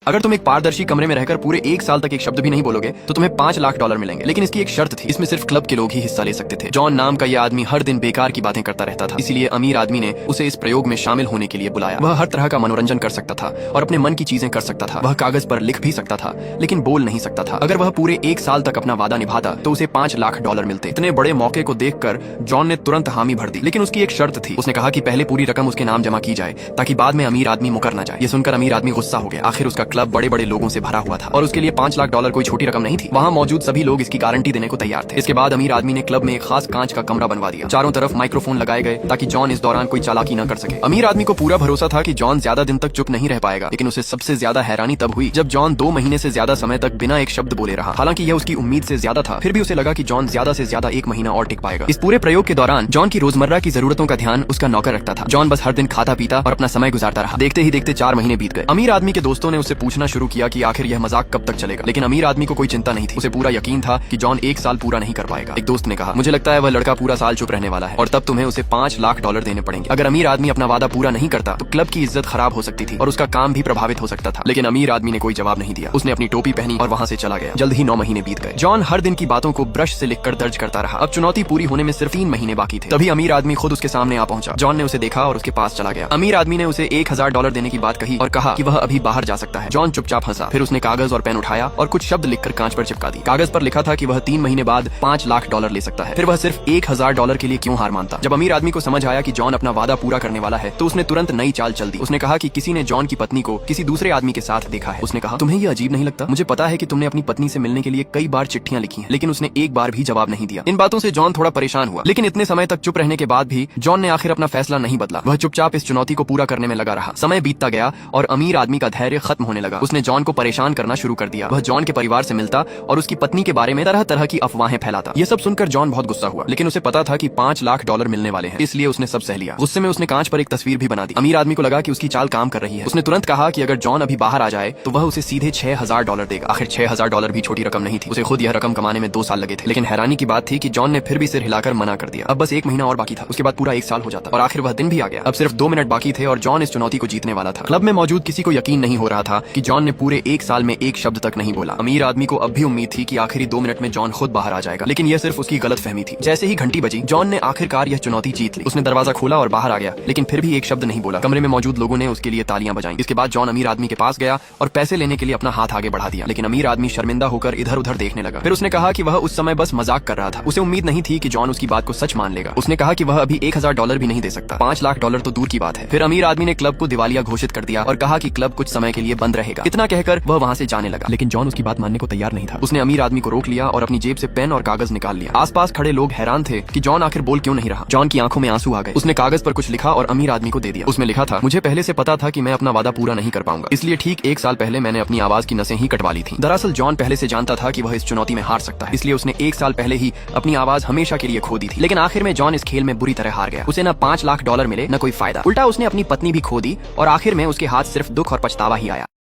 अगर तुम एक पारदर्शी कमरे में रहकर पूरे 1 साल तक एक शब्द भी नहीं बोलोगे तो तुम्हें $5 लाख मिलेंगे। लेकिन इसकी एक शर्त थी, इसमें सिर्फ क्लब के लोग ही हिस्सा ले सकते थे। जॉन नाम का यह आदमी हर दिन बेकार की बातें करता रहता था, इसलिए अमीर आदमी ने उसे इस प्रयोग में शामिल होने के लिए बुलाया। वह हर तरह का मनोरंजन कर सकता था और अपने मन की चीजें कर सकता था। वह कागज पर लिख भी सकता था लेकिन बोल नहीं सकता था। अगर वह पूरे 1 साल तक अपना वादा निभाता तो उसे $5 लाख मिलते। इतने बड़े मौके को देखकर जॉन ने तुरंत हामी भर दी, लेकिन उसकी एक शर्त थी। उसने कहा कि पहले पूरी रकम उसके नाम जमा की जाए ताकि बाद में अमीर आदमी मुकर न जाए। ये सुनकर अमीर आदमी गुस्सा हो गया। आखिर उसका क्लब बड़े बड़े लोगों से भरा हुआ था और उसके लिए $5 लाख कोई छोटी रकम नहीं थी। वहाँ मौजूद सभी लोग इसकी गारंटी देने को तैयार थे। इसके बाद अमीर आदमी ने क्लब में एक खास कांच का कमरा बनवा दिया। चारों तरफ माइक्रोफोन लगाए गए ताकि जॉन इस दौरान कोई चालाकी न कर सके। अमीर आदमी को पूरा भरोसा था कि जॉन ज्यादा दिन तक चुप नहीं रह पाएगा, लेकिन उसे सबसे ज्यादा हैरानी तब हुई जब जॉन 2 महीने से ज्यादा समय तक बिना एक शब्द बोले रहा। हालांकि यह उसकी उम्मीद से ज्यादा था, फिर भी उसे लगा कि जॉन ज्यादा से ज्यादा 1 महीना और टिक पाएगा। इस पूरे प्रयोग के दौरान जॉन की रोजमर्रा की जरूरतों का ध्यान उसका नौकर रखता था। जॉन बस हर दिन खाता पीता और अपना समय गुजारता रहा। देखते ही देखते 4 महीने बीत गए। अमीर आदमी के दोस्तों ने उससे पूछना शुरू किया कि आखिर यह मजाक कब तक चलेगा, लेकिन अमीर आदमी को कोई चिंता नहीं थी। उसे पूरा यकीन था कि जॉन 1 साल पूरा नहीं कर पाएगा। एक दोस्त ने कहा, मुझे लगता है वह लड़का पूरा साल चुप रहने वाला है और तब तुम्हें उसे $5 लाख देने पड़ेंगे। अगर अमीर आदमी अपना वादा पूरा नहीं करता तो क्लब की इज्जत खराब हो सकती थी और उसका काम भी प्रभावित हो सकता था। लेकिन अमीर आदमी ने कोई जवाब नहीं दिया। उसने अपनी टोपी पहनी और वहाँ से चला गया। जल्द ही 9 महीने बीत गए। जॉन हर दिन की बातों को ब्रश से लिखकर दर्ज करता रहा। अब चुनौती पूरी होने में सिर्फ 3 महीने बाकी थे। तभी अमीर आदमी खुद उसके सामने आ पहुंचा। जॉन ने उसे देखा और उसके पास चला गया। अमीर आदमी ने उसे $1000 देने की बात कही और कहा कि वह अभी बाहर जा सकता है। जॉन चुपचाप हंसा। फिर उसने कागज और पेन उठाया और कुछ शब्द लिखकर कांच पर चिपका दी। कागज पर लिखा था कि वह 3 महीने बाद $5 लाख ले सकता है। फिर वह सिर्फ $1000 के लिए क्यों हार मानता। जब अमीर आदमी को समझ आया कि जॉन अपना वादा पूरा करने वाला है तो उसने तुरंत नई चाल चल दी। उसने कहा कि किसी ने जॉन की पत्नी को किसी दूसरे आदमी के साथ देखा है। उसने कहा, तुम्हें ये अजीब नहीं लगता? मुझे पता है कि तुमने अपनी पत्नी से मिलने के लिए कई बार चिट्ठियां लिखी हैं, लेकिन उसने एक बार भी जवाब नहीं दिया। इन बातों से जॉन थोड़ा परेशान हुआ, लेकिन इतने समय तक चुप रहने के बाद भी जॉन ने आखिर अपना फैसला नहीं बदला। वह चुपचाप इस चुनौती को पूरा करने में लगा रहा। समय बीतता गया और अमीर आदमी का धैर्य खत्म होने लगा। उसने जॉन को परेशान करना शुरू कर दिया। वह जॉन के परिवार से मिलता और उसकी पत्नी के बारे में तरह तरह की अफवाहें फैलाता। ये सब सुनकर जॉन बहुत गुस्सा हुआ, लेकिन उसे पता था कि $5 लाख मिलने वाले हैं, इसलिए उसने सब सह लिया। गुस्से में उसने कांच पर एक तस्वीर भी बना दी। अमीर आदमी को लगा कि उसकी चाल काम कर रही है। उसने तुरंत कहा कि अगर जॉन अभी बाहर आ जाए तो वह उसे सीधे $6000 देगा। आखिर $6000 भी छोटी रकम नहीं थी। उसे खुद यह रकम कमाने में 2 साल लगे थे। लेकिन हैरानी की बात थी कि जॉन ने फिर भी सिर हिलाकर मना कर दिया। अब बस 1 महीना और बाकी था। उसके बाद पूरा 1 साल हो जाता और आखिर वह दिन भी आ गया। अब सिर्फ 2 मिनट बाकी थे और जॉन इस चुनौती को जीतने वाला था। क्लब में मौजूद किसी को यकीन नहीं हो रहा था कि जॉन ने पूरे 1 साल में एक शब्द तक नहीं बोला। अमीर आदमी को अब भी उम्मीद थी कि आखिरी 2 मिनट में जॉन खुद बाहर आ जाएगा, लेकिन यह सिर्फ उसकी गलत फहमी थी। जैसे ही घंटी बजी, जॉन ने आखिरकार यह चुनौती जीत ली। उसने दरवाजा खोला और बाहर आ गया, लेकिन फिर भी एक शब्द नहीं बोला। कमरे में मौजूद लोगों ने उसके लिए तालियां बजाई। इसके बाद जॉन अमीर आदमी के पास गया और पैसे लेने के लिए अपना हाथ आगे बढ़ा दिया, लेकिन अमीर आदमी शर्मिंदा होकर इधर उधर देखने लगा। फिर उसने कहा कि वह उस समय बस मजाक कर रहा था। उसे उम्मीद नहीं थी कि जॉन उसकी बात को सच मान लेगा। उसने कहा कि वह अभी $1000 भी नहीं दे सकता। $5 लाख तो दूर की बात है। फिर अमीर आदमी ने क्लब को दिवालिया घोषित कर दिया और कहा कि क्लब कुछ समय के लिए बंद रहेगा। इतना कहकर वह वहाँ से जाने लगा, लेकिन जॉन उसकी बात मानने को तैयार नहीं था। उसने अमीर आदमी को रोक लिया और अपनी जेब से पेन और कागज निकाल लिया। आसपास खड़े लोग हैरान थे कि जॉन आखिर बोल क्यों नहीं रहा। जॉन की आंखों में आंसू आ गए। उसने कागज पर कुछ लिखा और अमीर आदमी को दे दिया। उसमें लिखा था, मुझे पहले से पता था कि मैं अपना वादा पूरा नहीं कर पाऊंगा, इसलिए ठीक 1 साल पहले मैंने अपनी आवाज की नसें ही कटवा ली थी। दरअसल जॉन पहले से जानता था कि वह इस चुनौती में हार सकता है, इसलिए उसने 1 साल पहले ही अपनी आवाज हमेशा के लिए खो दी थी। लेकिन आखिर में जॉन इस खेल में बुरी तरह हार गया। उसे न $5 लाख मिले न कोई फायदा। उल्टा उसने अपनी पत्नी भी खो दी और आखिर में उसके हाथ सिर्फ दुख और पछतावा ही आया।